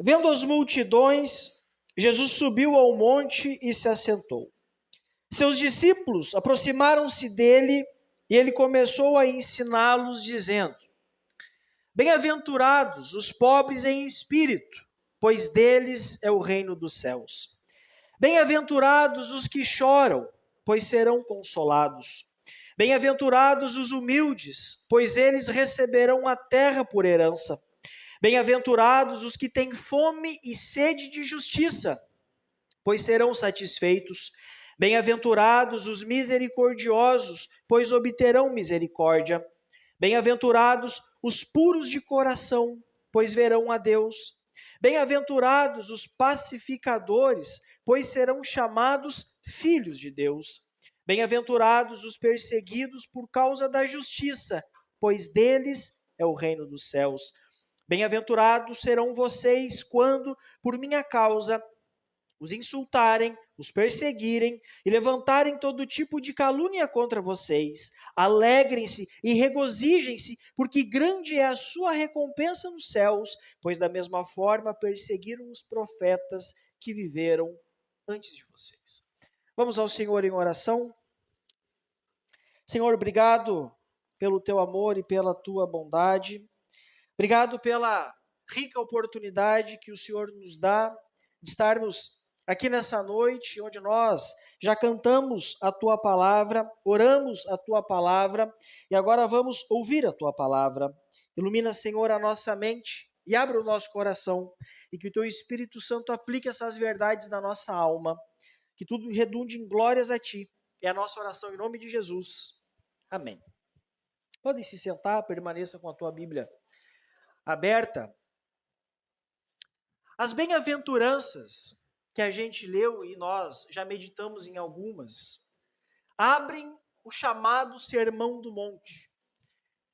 Vendo as multidões, Jesus subiu ao monte e se assentou. Seus discípulos aproximaram-se dele e ele começou a ensiná-los, dizendo: Bem-aventurados os pobres em espírito, pois deles é o reino dos céus. Bem-aventurados os que choram, pois serão consolados. Bem-aventurados os humildes, pois eles receberão a terra por herança. Bem-aventurados os que têm fome e sede de justiça, pois serão satisfeitos. Bem-aventurados os misericordiosos, pois obterão misericórdia. Bem-aventurados os puros de coração, pois verão a Deus. Bem-aventurados os pacificadores, pois serão chamados filhos de Deus. Bem-aventurados os perseguidos por causa da justiça, pois deles é o reino dos céus. Bem-aventurados serão vocês quando, por minha causa, os insultarem, os perseguirem e levantarem todo tipo de calúnia contra vocês. Alegrem-se e regozijem-se, porque grande é a sua recompensa nos céus, pois da mesma forma perseguiram os profetas que viveram antes de vocês. Vamos ao Senhor em oração. Senhor, obrigado pelo teu amor e pela tua bondade. Obrigado pela rica oportunidade que o Senhor nos dá de estarmos aqui nessa noite, onde nós já cantamos a Tua Palavra, oramos a Tua Palavra e agora vamos ouvir a Tua Palavra. Ilumina, Senhor, a nossa mente e abra o nosso coração e que o Teu Espírito Santo aplique essas verdades na nossa alma, que tudo redunde em glórias a Ti. É a nossa oração em nome de Jesus. Amém. Podem se sentar, permaneça com a Tua Bíblia aberta. As bem-aventuranças que a gente leu e nós já meditamos em algumas, abrem o chamado Sermão do Monte.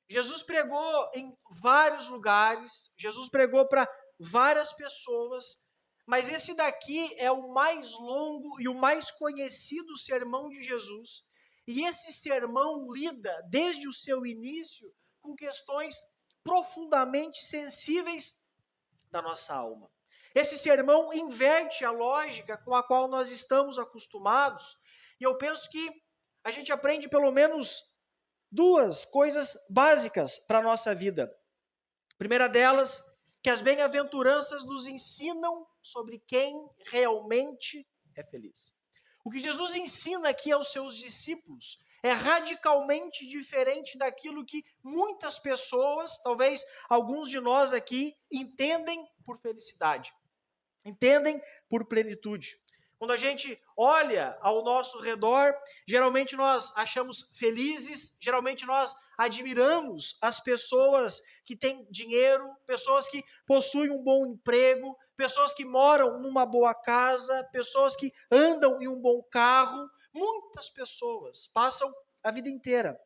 Jesus pregou em vários lugares, Jesus pregou para várias pessoas, mas esse daqui é o mais longo e o mais conhecido sermão de Jesus. E esse sermão lida, desde o seu início, com questões profundamente sensíveis da nossa alma. Esse sermão inverte a lógica com a qual nós estamos acostumados, e eu penso que a gente aprende pelo menos duas coisas básicas para a nossa vida. A primeira delas, que as bem-aventuranças nos ensinam sobre quem realmente é feliz. O que Jesus ensina aqui aos seus discípulos é radicalmente diferente daquilo que muitas pessoas, talvez alguns de nós aqui, entendem por felicidade, entendem por plenitude. Quando a gente olha ao nosso redor, geralmente nós achamos felizes, geralmente nós admiramos as pessoas que têm dinheiro, pessoas que possuem um bom emprego, pessoas que moram numa boa casa, pessoas que andam em um bom carro. Muitas pessoas passam a vida inteira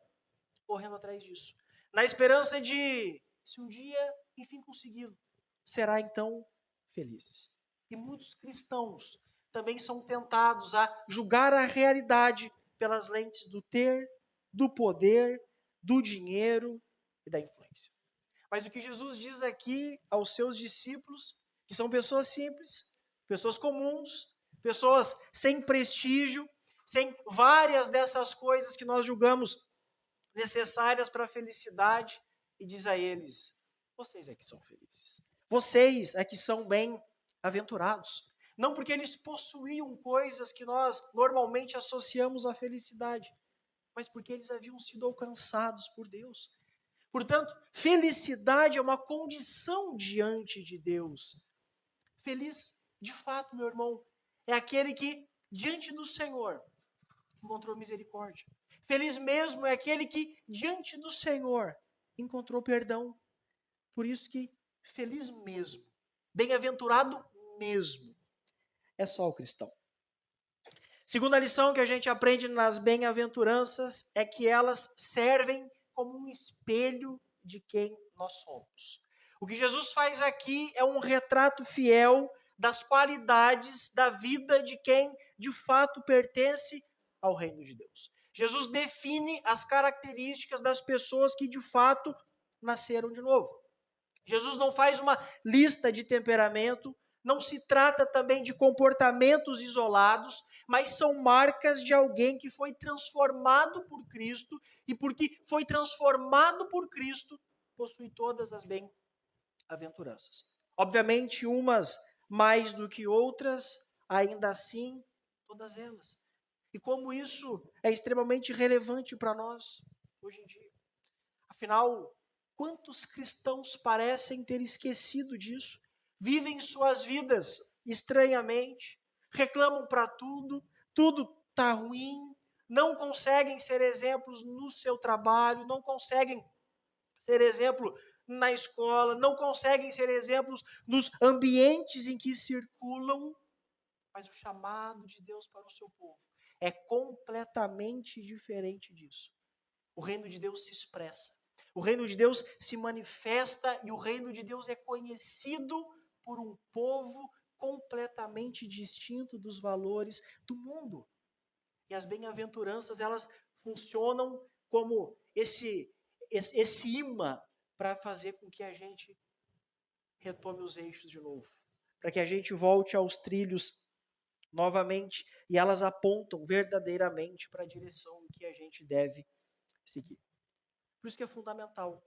correndo atrás disso, na esperança de, se um dia, enfim, consegui-lo, será então felizes. E muitos cristãos também são tentados a julgar a realidade pelas lentes do ter, do poder, do dinheiro e da influência. Mas o que Jesus diz aqui aos seus discípulos, que são pessoas simples, pessoas comuns, pessoas sem prestígio, sem várias dessas coisas que nós julgamos necessárias para a felicidade, e diz a eles: vocês é que são felizes. Vocês é que são bem-aventurados. Não porque eles possuíam coisas que nós normalmente associamos à felicidade, mas porque eles haviam sido alcançados por Deus. Portanto, felicidade é uma condição diante de Deus. Feliz, de fato, meu irmão, é aquele que, diante do Senhor, encontrou misericórdia. Feliz mesmo é aquele que, diante do Senhor, encontrou perdão. Por isso que feliz mesmo, bem-aventurado mesmo, é só o cristão. Segunda lição que a gente aprende nas bem-aventuranças é que elas servem como um espelho de quem nós somos. O que Jesus faz aqui é um retrato fiel das qualidades da vida de quem de fato pertence ao reino de Deus. Jesus define as características das pessoas que de fato nasceram de novo. Jesus não faz uma lista de temperamento, não se trata também de comportamentos isolados, mas são marcas de alguém que foi transformado por Cristo e porque foi transformado por Cristo, possui todas as bem-aventuranças. Obviamente, umas mais do que outras, ainda assim, todas elas. E como isso é extremamente relevante para nós hoje em dia. Afinal, quantos cristãos parecem ter esquecido disso? Vivem suas vidas estranhamente, reclamam para tudo, tudo está ruim, não conseguem ser exemplos no seu trabalho, não conseguem ser exemplo na escola, não conseguem ser exemplos nos ambientes em que circulam, mas o chamado de Deus para o seu povo é completamente diferente disso. O reino de Deus se expressa, o reino de Deus se manifesta e o reino de Deus é conhecido por um povo completamente distinto dos valores do mundo. E as bem-aventuranças, elas funcionam como esse imã para fazer com que a gente retome os eixos de novo, para que a gente volte aos trilhos novamente, e elas apontam verdadeiramente para a direção em que a gente deve seguir. Por isso que é fundamental,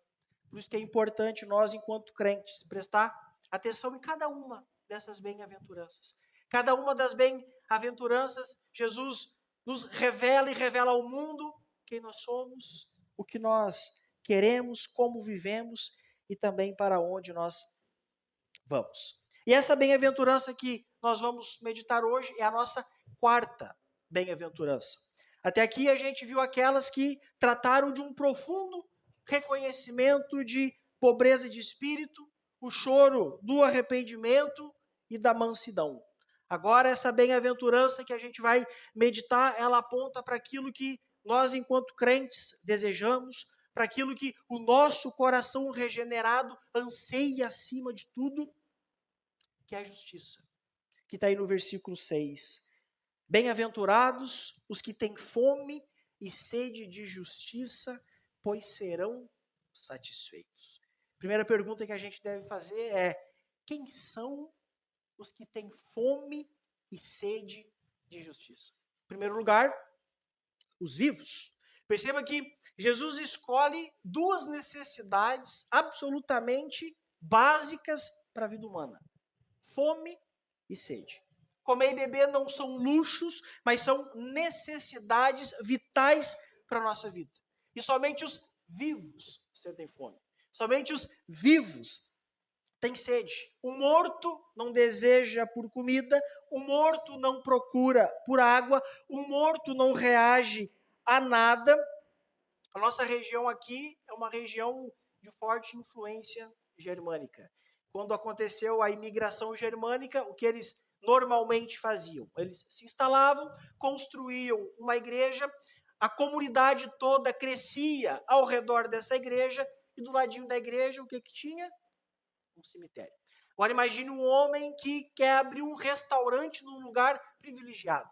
por isso que é importante nós, enquanto crentes, prestar atenção em cada uma dessas bem-aventuranças. Cada uma das bem-aventuranças, Jesus nos revela e revela ao mundo quem nós somos, o que nós queremos, como vivemos e também para onde nós vamos. E essa bem-aventurança que nós vamos meditar hoje é a nossa quarta bem-aventurança. Até aqui a gente viu aquelas que trataram de um profundo reconhecimento de pobreza de espírito, o choro do arrependimento e da mansidão. Agora essa bem-aventurança que a gente vai meditar, ela aponta para aquilo que nós, enquanto crentes, desejamos, para aquilo que o nosso coração regenerado anseia acima de tudo, que é a justiça, que está aí no versículo 6. Bem-aventurados os que têm fome e sede de justiça, pois serão satisfeitos. Primeira pergunta que a gente deve fazer é: quem são os que têm fome e sede de justiça? Em primeiro lugar, os vivos. Perceba que Jesus escolhe duas necessidades absolutamente básicas para a vida humana: fome e sede. Comer e beber não são luxos, mas são necessidades vitais para a nossa vida. E somente os vivos sentem fome. Somente os vivos têm sede. O morto não deseja por comida, o morto não procura por água, o morto não reage a nada. A nossa região aqui é uma região de forte influência germânica. Quando aconteceu a imigração germânica, o que eles normalmente faziam? Eles se instalavam, construíam uma igreja, a comunidade toda crescia ao redor dessa igreja, e do ladinho da igreja, o que tinha? Um cemitério. Agora imagine um homem que quer abrir um restaurante num lugar privilegiado.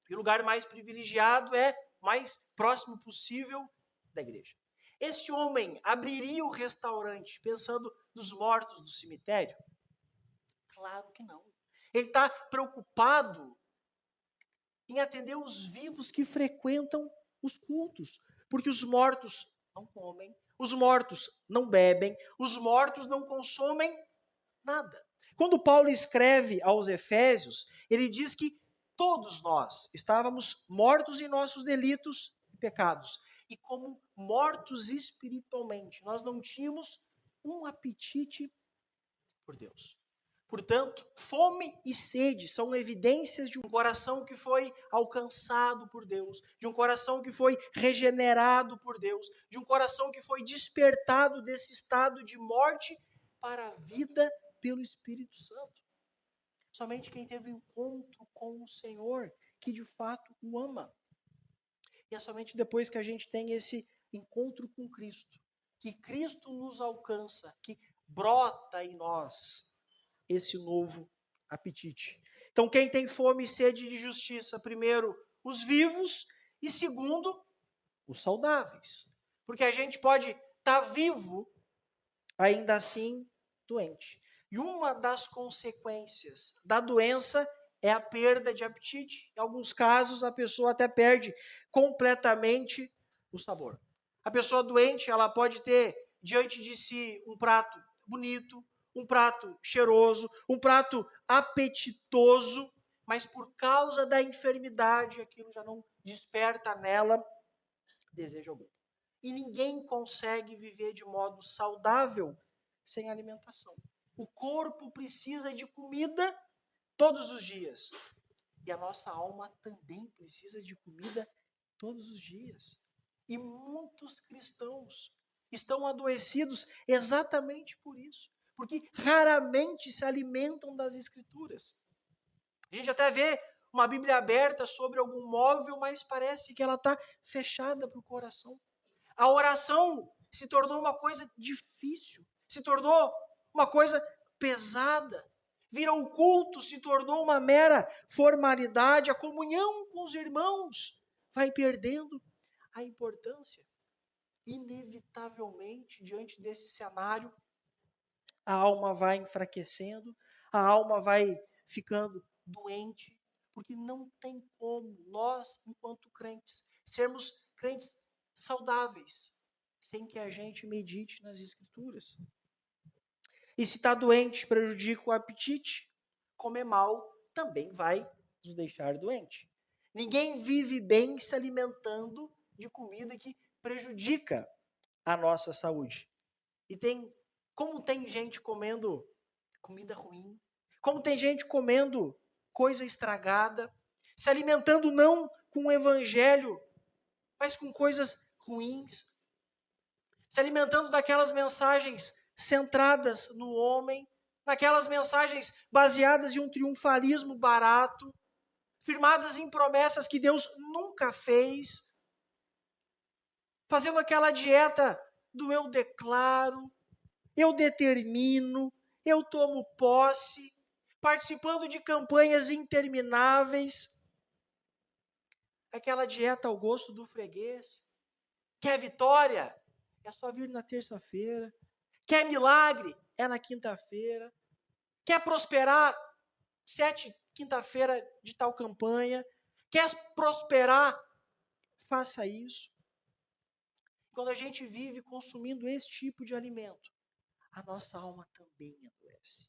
E o lugar mais privilegiado é mais próximo possível da igreja. Esse homem abriria o restaurante pensando nos mortos do cemitério? Claro que não. Ele está preocupado em atender os vivos que frequentam os cultos, porque os mortos não comem, os mortos não bebem, os mortos não consomem nada. Quando Paulo escreve aos Efésios, ele diz que todos nós estávamos mortos em nossos delitos e pecados. E como mortos espiritualmente, nós não tínhamos um apetite por Deus. Portanto, fome e sede são evidências de um coração que foi alcançado por Deus, de um coração que foi regenerado por Deus, de um coração que foi despertado desse estado de morte para a vida pelo Espírito Santo. Somente quem teve encontro com o Senhor, que de fato o ama. E é somente depois que a gente tem esse encontro com Cristo, que Cristo nos alcança, que brota em nós esse novo apetite. Então, quem tem fome e sede de justiça? Primeiro, os vivos, e segundo, os saudáveis. Porque a gente pode estar vivo ainda assim doente. E uma das consequências da doença é a perda de apetite. Em alguns casos, a pessoa até perde completamente o sabor. A pessoa doente, ela pode ter diante de si um prato bonito, um prato cheiroso, um prato apetitoso, mas por causa da enfermidade, aquilo já não desperta nela desejo algum. E ninguém consegue viver de modo saudável sem alimentação. O corpo precisa de comida todos os dias. E a nossa alma também precisa de comida todos os dias. E muitos cristãos estão adoecidos exatamente por isso. Porque raramente se alimentam das Escrituras. A gente até vê uma Bíblia aberta sobre algum móvel, mas parece que ela está fechada para o coração. A oração se tornou uma coisa difícil, se tornou uma coisa pesada. Vir ao culto se tornou uma mera formalidade, a comunhão com os irmãos vai perdendo a importância. Inevitavelmente, diante desse cenário, a alma vai enfraquecendo, a alma vai ficando doente, porque não tem como nós, enquanto crentes, sermos crentes saudáveis, sem que a gente medite nas Escrituras. E se está doente, prejudica o apetite, comer mal também vai nos deixar doente. Ninguém vive bem se alimentando de comida que prejudica a nossa saúde. E como tem gente comendo comida ruim, como tem gente comendo coisa estragada, se alimentando não com o evangelho, mas com coisas ruins, se alimentando daquelas mensagens centradas no homem, naquelas mensagens baseadas em um triunfalismo barato, firmadas em promessas que Deus nunca fez, fazendo aquela dieta do eu declaro, eu determino, eu tomo posse, participando de campanhas intermináveis, aquela dieta ao gosto do freguês. Quer vitória? É só vir na terça-feira. Quer milagre? É na quinta-feira. Quer prosperar? 7 quinta-feira de tal campanha. Quer prosperar? Faça isso. Quando a gente vive consumindo esse tipo de alimento, a nossa alma também adoece.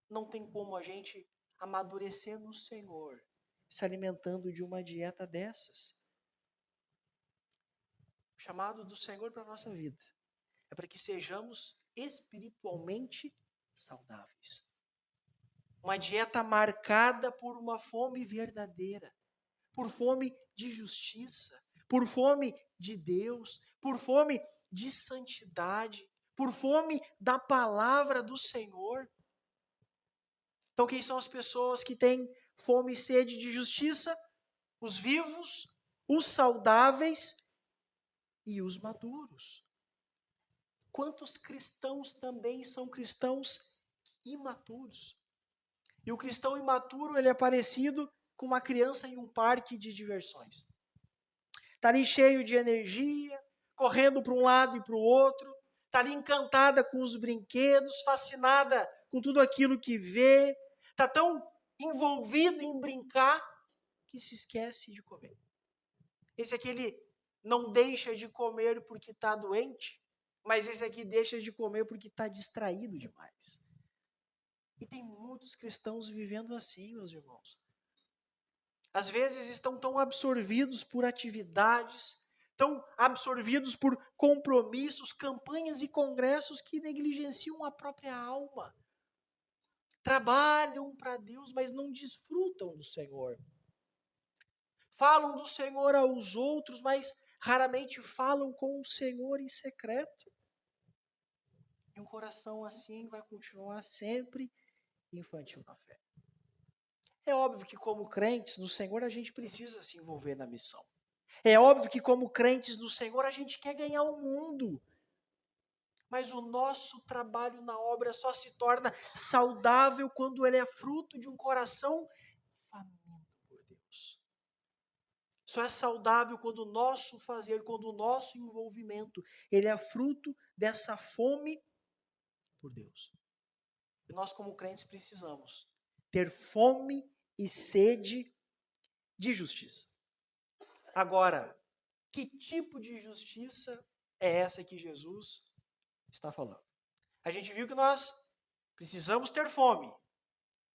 Não tem como a gente amadurecer no Senhor se alimentando de uma dieta dessas. O chamado do Senhor para a nossa vida é para que sejamos espiritualmente saudáveis. Uma dieta marcada por uma fome verdadeira, por fome de justiça, por fome de Deus, por fome de santidade, por fome da palavra do Senhor. Então, quem são as pessoas que têm fome e sede de justiça? Os vivos, os saudáveis e os maduros. Quantos cristãos também são cristãos imaturos? E o cristão imaturo, ele é parecido com uma criança em um parque de diversões. Está ali cheio de energia, correndo para um lado e para o outro, está ali encantada com os brinquedos, fascinada com tudo aquilo que vê, está tão envolvido em brincar que se esquece de comer. Esse aqui, ele não deixa de comer porque está doente, mas esse aqui deixa de comer porque está distraído demais. E tem muitos cristãos vivendo assim, meus irmãos. Às vezes estão tão absorvidos por atividades, tão absorvidos por compromissos, campanhas e congressos que negligenciam a própria alma. Trabalham para Deus, mas não desfrutam do Senhor. Falam do Senhor aos outros, mas raramente falam com o Senhor em secreto. E um coração assim vai continuar sempre infantil na fé. É óbvio que como crentes no Senhor a gente precisa se envolver na missão. É óbvio que como crentes no Senhor a gente quer ganhar o mundo. Mas o nosso trabalho na obra só se torna saudável quando ele é fruto de um coração faminto por Deus. Só é saudável quando o nosso fazer, quando o nosso envolvimento, ele é fruto dessa fome por Deus. E nós, como crentes, precisamos ter fome e sede de justiça. Agora, que tipo de justiça é essa que Jesus está falando? A gente viu que nós precisamos ter fome,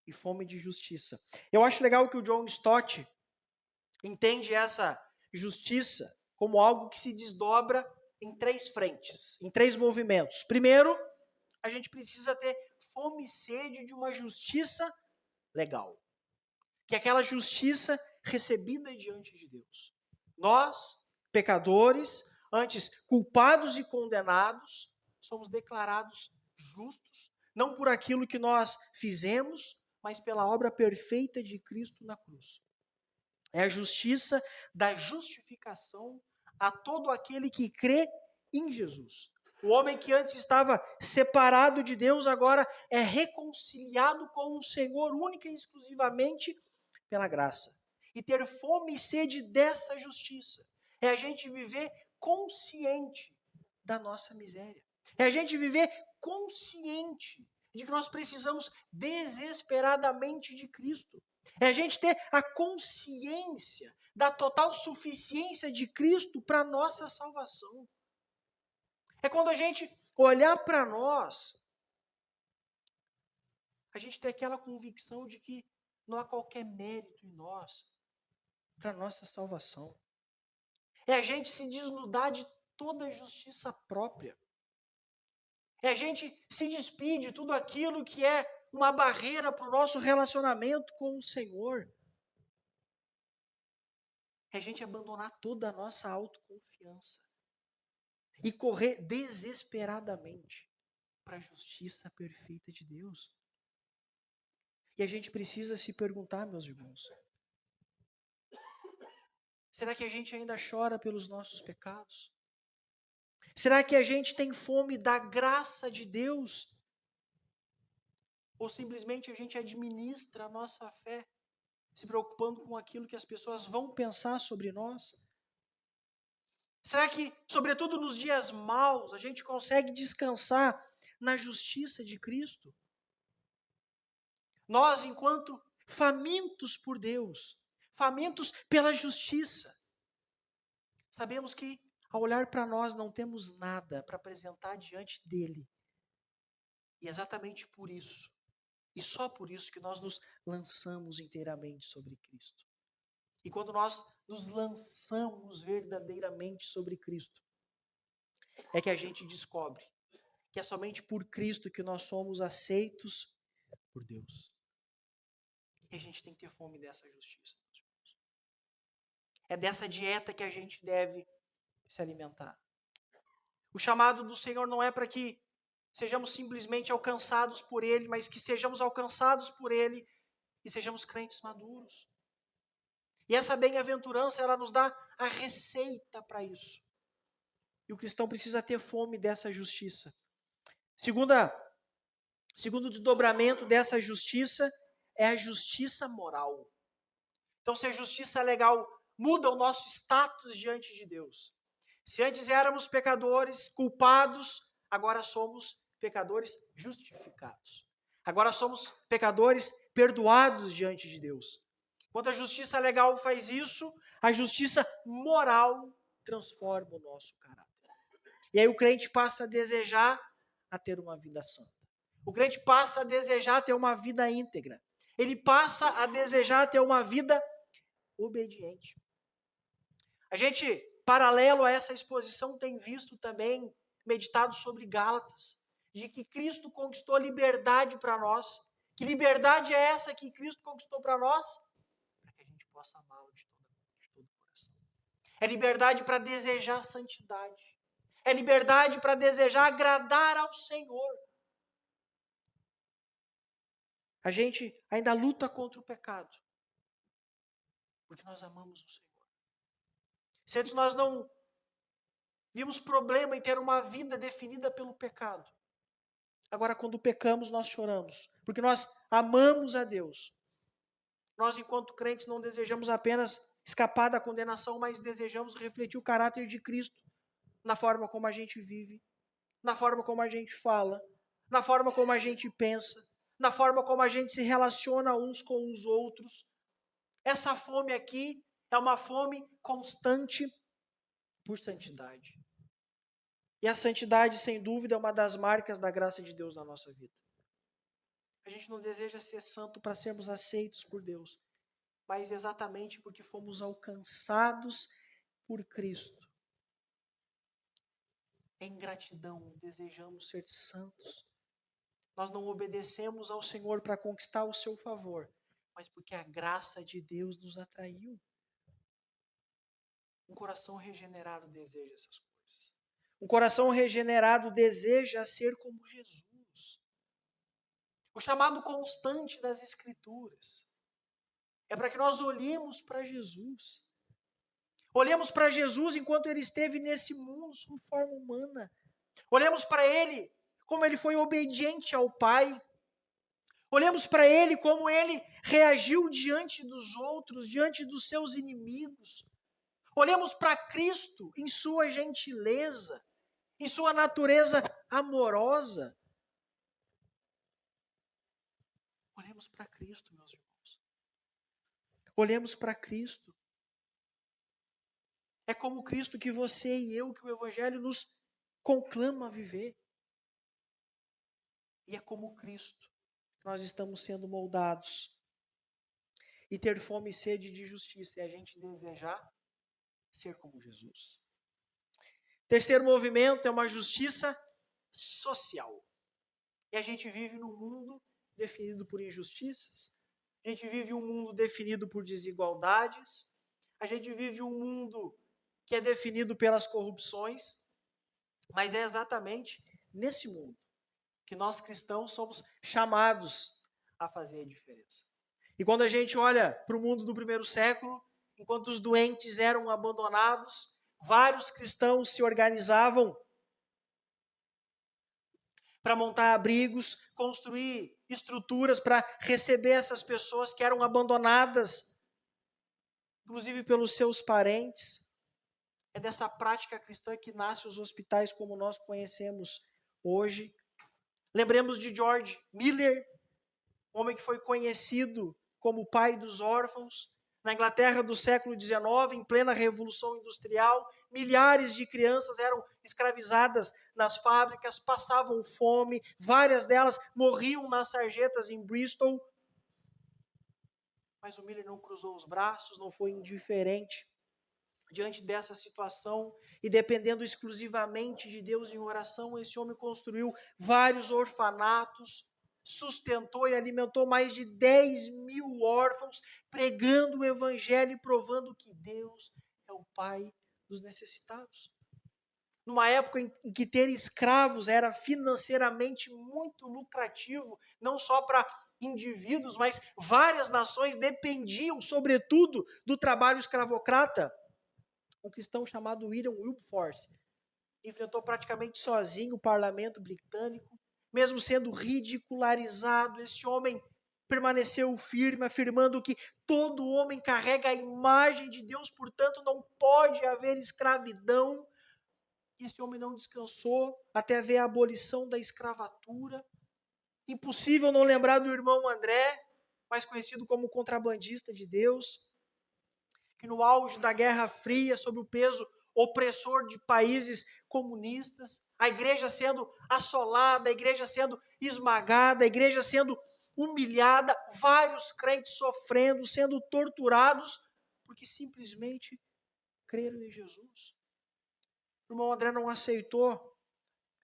e fome de justiça. Eu acho legal que o John Stott entende essa justiça como algo que se desdobra em 3 frentes, em 3 movimentos. Primeiro, a gente precisa ter fome e sede de uma justiça legal, que é aquela justiça recebida diante de Deus. Nós, pecadores, antes culpados e condenados, somos declarados justos, não por aquilo que nós fizemos, mas pela obra perfeita de Cristo na cruz. É a justiça da justificação a todo aquele que crê em Jesus. O homem que antes estava separado de Deus, agora é reconciliado com o Senhor única e exclusivamente pela graça. E ter fome e sede dessa justiça é a gente viver consciente da nossa miséria. É a gente viver consciente de que nós precisamos desesperadamente de Cristo. É a gente ter a consciência da total suficiência de Cristo para a nossa salvação. É quando a gente olhar para nós, a gente ter aquela convicção de que não há qualquer mérito em nós para a nossa salvação. É a gente se desnudar de toda a justiça própria. É a gente se despir de tudo aquilo que é uma barreira para o nosso relacionamento com o Senhor. É a gente abandonar toda a nossa autoconfiança e correr desesperadamente para a justiça perfeita de Deus. E a gente precisa se perguntar, meus irmãos, será que a gente ainda chora pelos nossos pecados? Será que a gente tem fome da graça de Deus? Ou simplesmente a gente administra a nossa fé, se preocupando com aquilo que as pessoas vão pensar sobre nós? Será que, sobretudo nos dias maus, a gente consegue descansar na justiça de Cristo? Nós, enquanto famintos por Deus, famintos pela justiça, sabemos que, ao olhar para nós, não temos nada para apresentar diante dele. E é exatamente por isso, e só por isso, que nós nos lançamos inteiramente sobre Cristo. E quando nós nos lançamos verdadeiramente sobre Cristo, é que a gente descobre que é somente por Cristo que nós somos aceitos por Deus. E a gente tem que ter fome dessa justiça. É dessa dieta que a gente deve se alimentar. O chamado do Senhor não é para que sejamos simplesmente alcançados por Ele, mas que sejamos alcançados por Ele e sejamos crentes maduros. E essa bem-aventurança, ela nos dá a receita para isso. E o cristão precisa ter fome dessa justiça. Segundo desdobramento dessa justiça é a justiça moral. Então, se a justiça legal muda o nosso status diante de Deus. Se antes éramos pecadores culpados, agora somos pecadores justificados. Agora somos pecadores perdoados diante de Deus. Quando a justiça legal faz isso, a justiça moral transforma o nosso caráter. E aí o crente passa a desejar a ter uma vida santa. O crente passa a desejar ter uma vida íntegra. Ele passa a desejar ter uma vida obediente. A gente, paralelo a essa exposição, tem visto também, meditado sobre Gálatas, de que Cristo conquistou liberdade para nós. Que liberdade é essa que Cristo conquistou para nós? Para que a gente possa amá-lo de todo o coração. É liberdade para desejar santidade. É liberdade para desejar agradar ao Senhor. A gente ainda luta contra o pecado, porque nós amamos o Senhor. Se antes nós não vimos problema em ter uma vida definida pelo pecado, agora quando pecamos nós choramos, porque nós amamos a Deus. Nós, enquanto crentes, não desejamos apenas escapar da condenação, mas desejamos refletir o caráter de Cristo na forma como a gente vive, na forma como a gente fala, na forma como a gente pensa, na forma como a gente se relaciona uns com os outros. Essa fome aqui é uma fome constante por santidade. E a santidade, sem dúvida, é uma das marcas da graça de Deus na nossa vida. A gente não deseja ser santo para sermos aceitos por Deus, mas exatamente porque fomos alcançados por Cristo. Em gratidão, desejamos ser santos. Nós não obedecemos ao Senhor para conquistar o seu favor, mas porque a graça de Deus nos atraiu. Um coração regenerado deseja essas coisas. Um coração regenerado deseja ser como Jesus. O chamado constante das Escrituras é para que nós olhemos para Jesus. Olhemos para Jesus enquanto ele esteve nesse mundo sob forma humana. Olhemos para ele como ele foi obediente ao Pai. Olhemos para ele como ele reagiu diante dos outros, diante dos seus inimigos. Olhemos para Cristo em sua gentileza, em sua natureza amorosa. Olhemos para Cristo, meus irmãos. Olhemos para Cristo. É como Cristo que você e eu, que o Evangelho nos conclama a viver. E é como Cristo que nós estamos sendo moldados. E ter fome e sede de justiça é a gente desejar ser como Jesus. Terceiro movimento é uma justiça social. E a gente vive num mundo definido por injustiças. A gente vive um mundo definido por desigualdades. A gente vive um mundo que é definido pelas corrupções. Mas é exatamente nesse mundo que nós cristãos somos chamados a fazer a diferença. E quando a gente olha para o mundo do primeiro século, enquanto os doentes eram abandonados, vários cristãos se organizavam para montar abrigos, construir estruturas para receber essas pessoas que eram abandonadas, inclusive pelos seus parentes. É dessa prática cristã que nascem os hospitais como nós conhecemos hoje. Lembremos de George Miller, homem que foi conhecido como o pai dos órfãos. Na Inglaterra do século XIX, em plena Revolução Industrial, milhares de crianças eram escravizadas nas fábricas, passavam fome, várias delas morriam nas sarjetas em Bristol. Mas o Miller não cruzou os braços, não foi indiferente diante dessa situação, e dependendo exclusivamente de Deus em oração, esse homem construiu vários orfanatos, sustentou e alimentou mais de 10.000 órfãos, pregando o evangelho e provando que Deus é o Pai dos necessitados. Numa época em que ter escravos era financeiramente muito lucrativo, não só para indivíduos, mas várias nações dependiam, sobretudo, do trabalho escravocrata. Um cristão chamado William Wilberforce enfrentou praticamente sozinho o parlamento britânico, mesmo sendo ridicularizado. Esse homem permaneceu firme, afirmando que todo homem carrega a imagem de Deus, portanto não pode haver escravidão. E esse homem não descansou até ver a abolição da escravatura. Impossível não lembrar do irmão André, mais conhecido como contrabandista de Deus, que no auge da Guerra Fria, sob o peso opressor de países comunistas, a igreja sendo assolada, a igreja sendo esmagada, a igreja sendo humilhada, vários crentes sofrendo, sendo torturados, porque simplesmente creram em Jesus. O irmão André não aceitou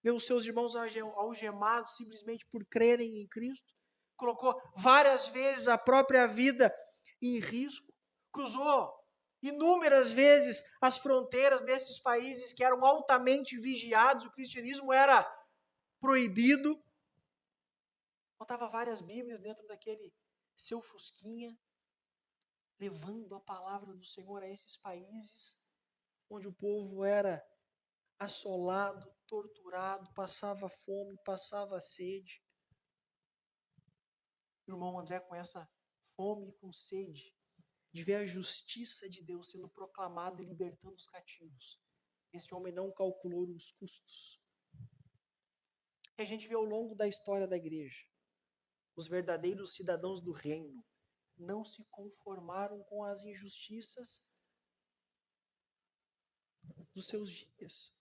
ver os seus irmãos algemados simplesmente por crerem em Cristo, colocou várias vezes a própria vida em risco, cruzou inúmeras vezes as fronteiras desses países que eram altamente vigiados, o cristianismo era proibido. Botava várias Bíblias dentro daquele seu fusquinha, levando a palavra do Senhor a esses países onde o povo era assolado, torturado, passava fome, passava sede. O irmão André, com essa fome e com sede de ver a justiça de Deus sendo proclamada e libertando os cativos, esse homem não calculou os custos. que a gente vê ao longo da história da igreja. Os verdadeiros cidadãos do reino não se conformaram com as injustiças dos seus dias.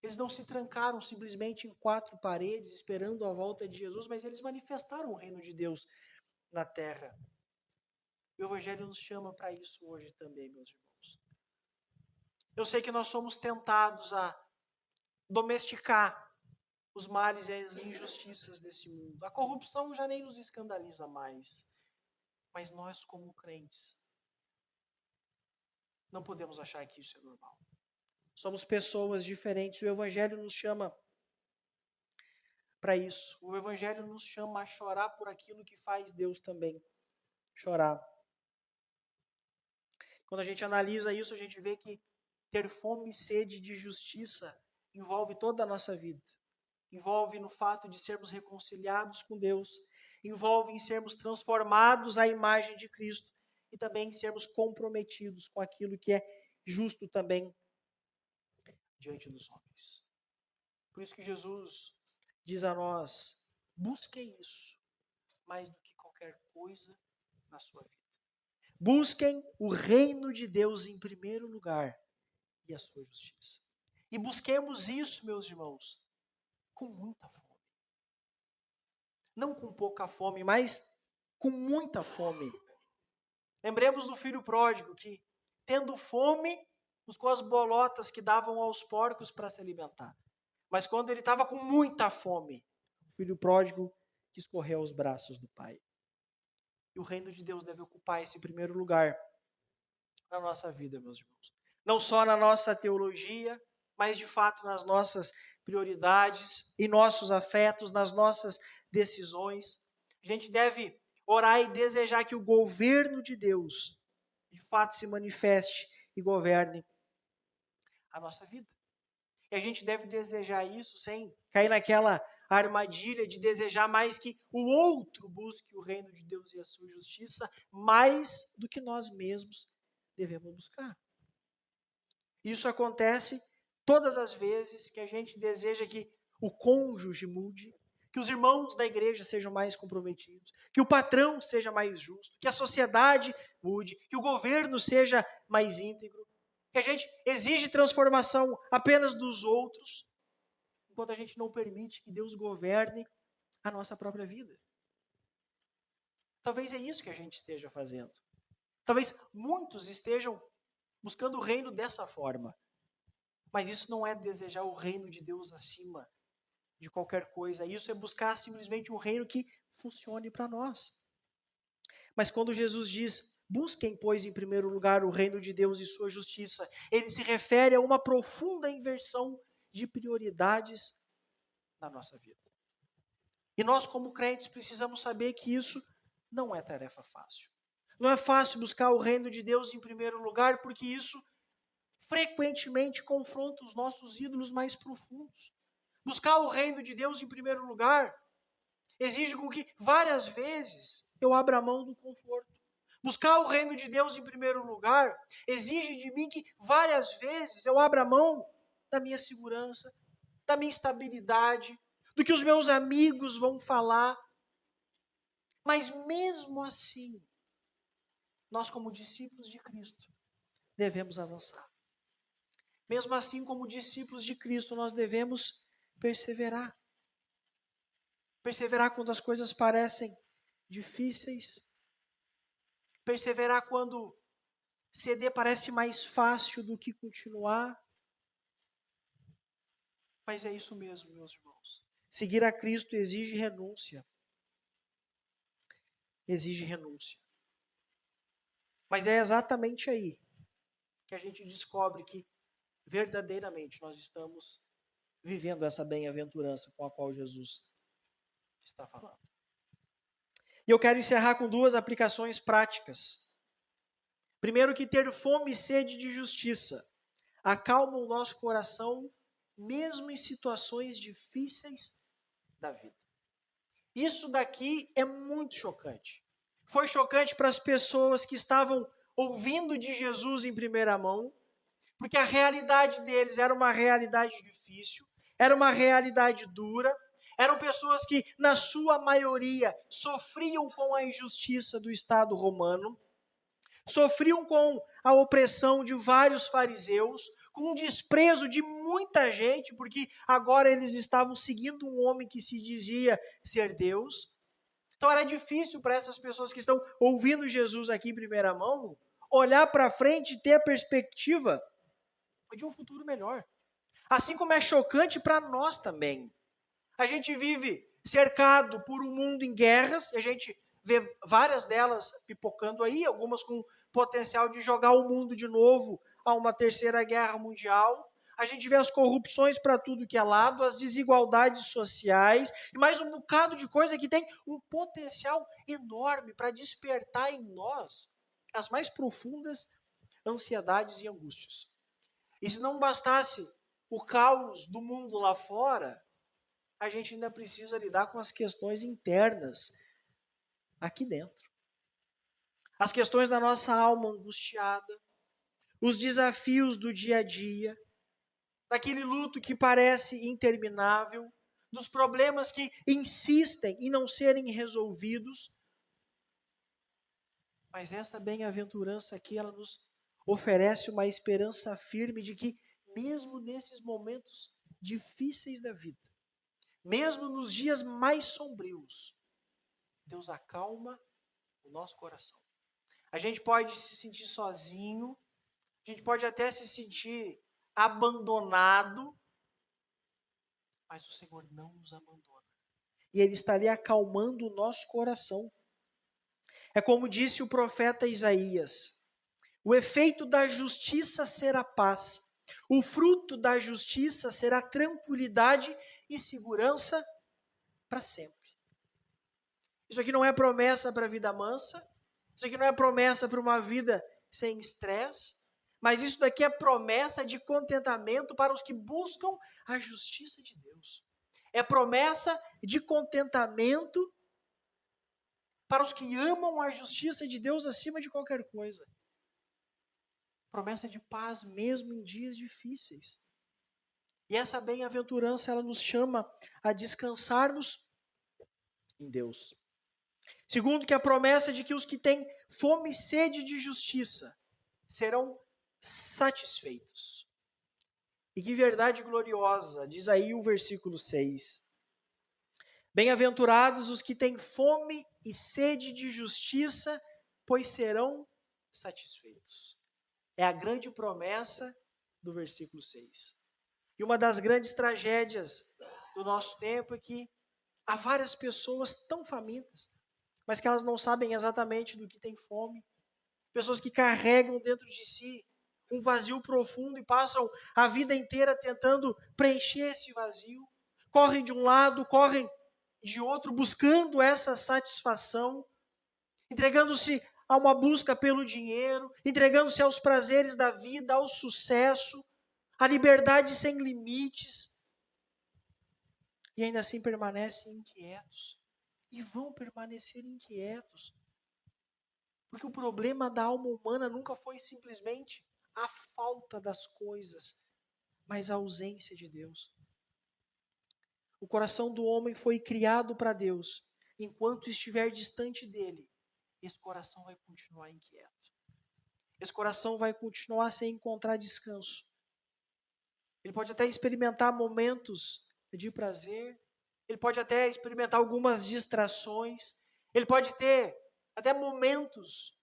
Eles não se trancaram simplesmente em quatro paredes esperando a volta de Jesus, mas eles manifestaram o reino de Deus na terra. E o Evangelho nos chama para isso hoje também, meus irmãos. Eu sei que nós somos tentados a domesticar os males e as injustiças desse mundo. A corrupção já nem nos escandaliza mais. Mas nós, como crentes, não podemos achar que isso é normal. Somos pessoas diferentes. O Evangelho nos chama para isso. O Evangelho nos chama a chorar por aquilo que faz Deus também chorar. Quando a gente analisa isso, a gente vê que ter fome e sede de justiça envolve toda a nossa vida. Envolve no fato de sermos reconciliados com Deus. Envolve em sermos transformados à imagem de Cristo. E também em sermos comprometidos com aquilo que é justo também diante dos homens. Por isso que Jesus diz a nós, busquem isso mais do que qualquer coisa na sua vida. Busquem o reino de Deus em primeiro lugar e a sua justiça. E busquemos isso, meus irmãos, com muita fome. Não com pouca fome, mas com muita fome. Lembremos do filho pródigo que, tendo fome, buscou as bolotas que davam aos porcos para se alimentar. Mas quando ele estava com muita fome, o filho pródigo quis correr aos braços do pai. E o reino de Deus deve ocupar esse primeiro lugar na nossa vida, meus irmãos. Não só na nossa teologia, mas de fato nas nossas prioridades, em nossos afetos, nas nossas decisões. A gente deve orar e desejar que o governo de Deus de fato se manifeste e governe a nossa vida. E a gente deve desejar isso sem cair naquela armadilha de desejar mais que o outro busque o reino de Deus e a sua justiça, mais do que nós mesmos devemos buscar. Isso acontece todas as vezes que a gente deseja que o cônjuge mude, que os irmãos da igreja sejam mais comprometidos, que o patrão seja mais justo, que a sociedade mude, que o governo seja mais íntegro, que a gente exige transformação apenas dos outros, enquanto a gente não permite que Deus governe a nossa própria vida. Talvez é isso que a gente esteja fazendo. Talvez muitos estejam buscando o reino dessa forma. Mas isso não é desejar o reino de Deus acima de qualquer coisa. Isso é buscar simplesmente um reino que funcione para nós. Mas quando Jesus diz, busquem, pois, em primeiro lugar o reino de Deus e sua justiça, ele se refere a uma profunda inversão de prioridades na nossa vida. E nós, como crentes, precisamos saber que isso não é tarefa fácil. Não é fácil buscar o reino de Deus em primeiro lugar, porque isso frequentemente confronta os nossos ídolos mais profundos. Buscar o reino de Deus em primeiro lugar exige com que várias vezes eu abra mão do conforto. Buscar o reino de Deus em primeiro lugar exige de mim que várias vezes eu abra mão da minha segurança, da minha estabilidade, do que os meus amigos vão falar. Mas mesmo assim, nós como discípulos de Cristo devemos avançar. Mesmo assim, como discípulos de Cristo, nós devemos perseverar. Perseverar quando as coisas parecem difíceis. Perseverar quando ceder parece mais fácil do que continuar. Mas é isso mesmo, meus irmãos. Seguir a Cristo exige renúncia. Exige renúncia. Mas é exatamente aí que a gente descobre que verdadeiramente nós estamos vivendo essa bem-aventurança com a qual Jesus está falando. E eu quero encerrar com duas aplicações práticas. Primeiro, que ter fome e sede de justiça acalma o nosso coração, mesmo em situações difíceis da vida. Isso daqui é muito chocante. Foi chocante para as pessoas que estavam ouvindo de Jesus em primeira mão, porque a realidade deles era uma realidade difícil, era uma realidade dura, Eram pessoas que, na sua maioria, sofriam com a injustiça do Estado romano, sofriam com a opressão de vários fariseus, com o desprezo de muita gente, porque agora eles estavam seguindo um homem que se dizia ser Deus. Então era difícil para essas pessoas que estão ouvindo Jesus aqui em primeira mão, olhar para frente e ter a perspectiva de um futuro melhor. Assim como é chocante para nós também. A gente vive cercado por um mundo em guerras, e a gente vê várias delas pipocando aí, algumas com potencial de jogar o mundo de novo a uma terceira guerra mundial. A gente vê as corrupções para tudo que é lado, as desigualdades sociais, e mais um bocado de coisa que tem um potencial enorme para despertar em nós as mais profundas ansiedades e angústias. E se não bastasse o caos do mundo lá fora, a gente ainda precisa lidar com as questões internas aqui dentro. As questões da nossa alma angustiada, os desafios do dia a dia, daquele luto que parece interminável, dos problemas que insistem em não serem resolvidos. Mas essa bem-aventurança aqui, ela nos oferece uma esperança firme de que, mesmo nesses momentos difíceis da vida, mesmo nos dias mais sombrios, Deus acalma o nosso coração. A gente pode se sentir sozinho, a gente pode até se sentir abandonado, mas o Senhor não nos abandona. E Ele está ali acalmando o nosso coração. É como disse o profeta Isaías: o efeito da justiça será paz, o fruto da justiça será tranquilidade e segurança para sempre. Isso aqui não é promessa para a vida mansa, isso aqui não é promessa para uma vida sem estresse, mas isso daqui é promessa de contentamento para os que buscam a justiça de Deus. É promessa de contentamento para os que amam a justiça de Deus acima de qualquer coisa. Promessa de paz mesmo em dias difíceis. E essa bem-aventurança, ela nos chama a descansarmos em Deus. Segundo, que a promessa de que os que têm fome e sede de justiça serão satisfeitos. E que verdade gloriosa, diz aí o versículo 6. Bem-aventurados os que têm fome e sede de justiça, pois serão satisfeitos. É a grande promessa do versículo 6. E uma das grandes tragédias do nosso tempo é que há várias pessoas tão famintas, mas que elas não sabem exatamente do que têm fome. Pessoas que carregam dentro de si um vazio profundo e passam a vida inteira tentando preencher esse vazio. Correm de um lado, correm de outro, buscando essa satisfação, entregando-se a uma busca pelo dinheiro, entregando-se aos prazeres da vida, ao sucesso, à liberdade sem limites. E ainda assim permanecem inquietos. E vão permanecer inquietos. Porque o problema da alma humana nunca foi simplesmente a falta das coisas, mas a ausência de Deus. O coração do homem foi criado para Deus. Enquanto estiver distante dele, esse coração vai continuar inquieto. Esse coração vai continuar sem encontrar descanso. Ele pode até experimentar momentos de prazer, ele pode até experimentar algumas distrações, ele pode ter até momentos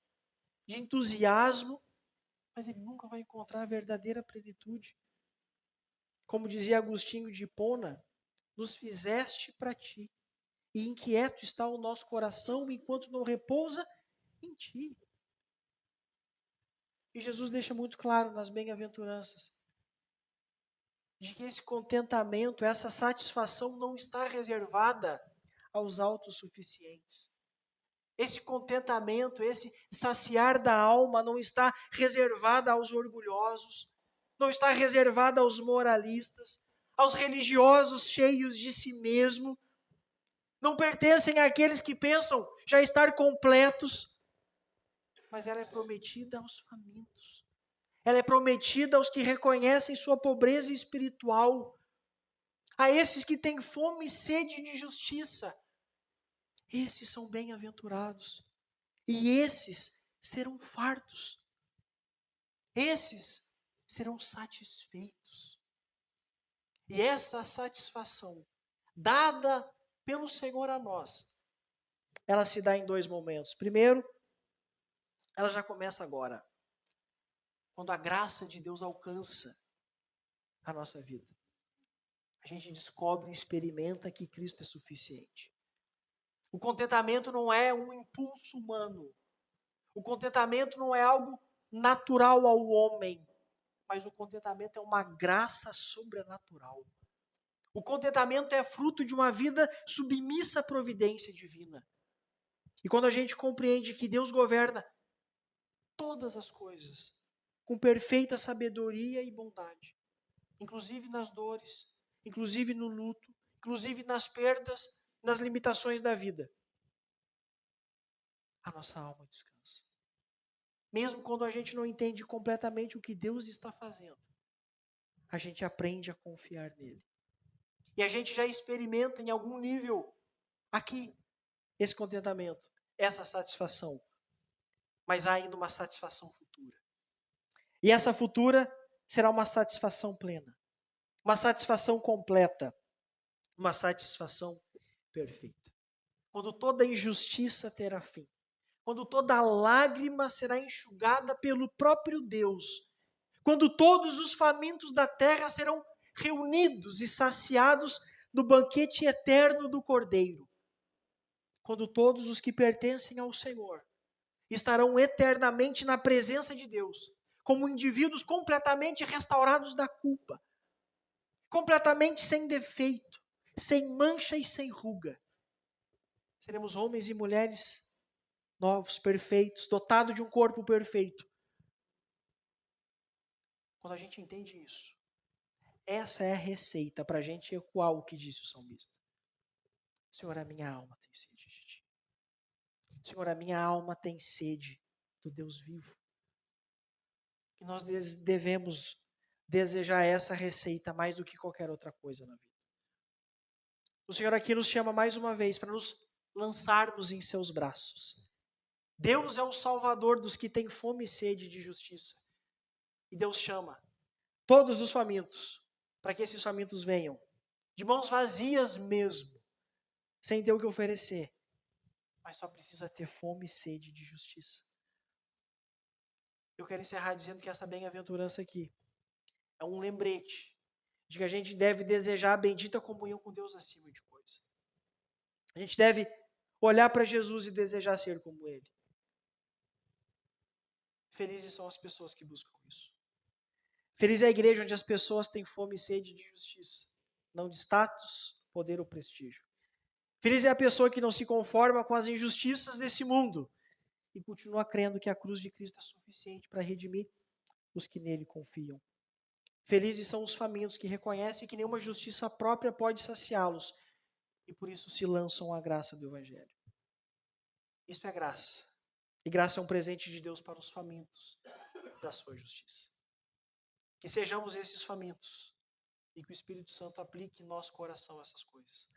de entusiasmo, mas ele nunca vai encontrar a verdadeira plenitude. Como dizia Agostinho de Hipona, nos fizeste para ti, e inquieto está o nosso coração enquanto não repousa em ti. E Jesus deixa muito claro nas bem-aventuranças de que esse contentamento, essa satisfação não está reservada aos autossuficientes. Esse contentamento, esse saciar da alma não está reservado aos orgulhosos, não está reservado aos moralistas, aos religiosos cheios de si mesmo, não pertencem àqueles que pensam já estar completos, mas ela é prometida aos famintos. Ela é prometida aos que reconhecem sua pobreza espiritual, a esses que têm fome e sede de justiça. Esses são bem-aventurados. E esses serão fartos. Esses serão satisfeitos. E essa satisfação dada pelo Senhor a nós, ela se dá em dois momentos. Primeiro, ela já começa agora, quando a graça de Deus alcança a nossa vida. A gente descobre e experimenta que Cristo é suficiente. O contentamento não é um impulso humano. O contentamento não é algo natural ao homem, mas o contentamento é uma graça sobrenatural. O contentamento é fruto de uma vida submissa à providência divina. E quando a gente compreende que Deus governa todas as coisas com perfeita sabedoria e bondade, inclusive nas dores, inclusive no luto, inclusive nas perdas, nas limitações da vida, a nossa alma descansa. Mesmo quando a gente não entende completamente o que Deus está fazendo, a gente aprende a confiar nele. E a gente já experimenta em algum nível aqui esse contentamento, essa satisfação. Mas há ainda uma satisfação futura. E essa futura será uma satisfação plena, uma satisfação completa, uma satisfação perfeita. Quando toda injustiça terá fim, quando toda lágrima será enxugada pelo próprio Deus, quando todos os famintos da terra serão reunidos e saciados no banquete eterno do Cordeiro, quando todos os que pertencem ao Senhor estarão eternamente na presença de Deus, como indivíduos completamente restaurados da culpa, completamente sem defeito, sem mancha e sem ruga. Seremos homens e mulheres novos, perfeitos, dotados de um corpo perfeito. Quando a gente entende isso, essa é a receita para a gente ecoar o que disse o salmista. Senhor, a minha alma tem sede de ti. Senhor, a minha alma tem sede do Deus vivo. E nós devemos desejar essa receita mais do que qualquer outra coisa na vida. O Senhor aqui nos chama mais uma vez para nos lançarmos em seus braços. Deus é o Salvador dos que têm fome e sede de justiça. E Deus chama todos os famintos, para que esses famintos venham, de mãos vazias mesmo, sem ter o que oferecer, mas só precisa ter fome e sede de justiça. Eu quero encerrar dizendo que essa bem-aventurança aqui é um lembrete de que a gente deve desejar a bendita comunhão com Deus acima de coisa. A gente deve olhar para Jesus e desejar ser como Ele. Felizes são as pessoas que buscam isso. Feliz é a igreja onde as pessoas têm fome e sede de justiça, não de status, poder ou prestígio. Feliz é a pessoa que não se conforma com as injustiças desse mundo e continua crendo que a cruz de Cristo é suficiente para redimir os que nele confiam. Felizes são os famintos que reconhecem que nenhuma justiça própria pode saciá-los e por isso se lançam à graça do Evangelho. Isso é graça. E graça é um presente de Deus para os famintos da sua justiça. Que sejamos esses famintos e que o Espírito Santo aplique em nosso coração essas coisas.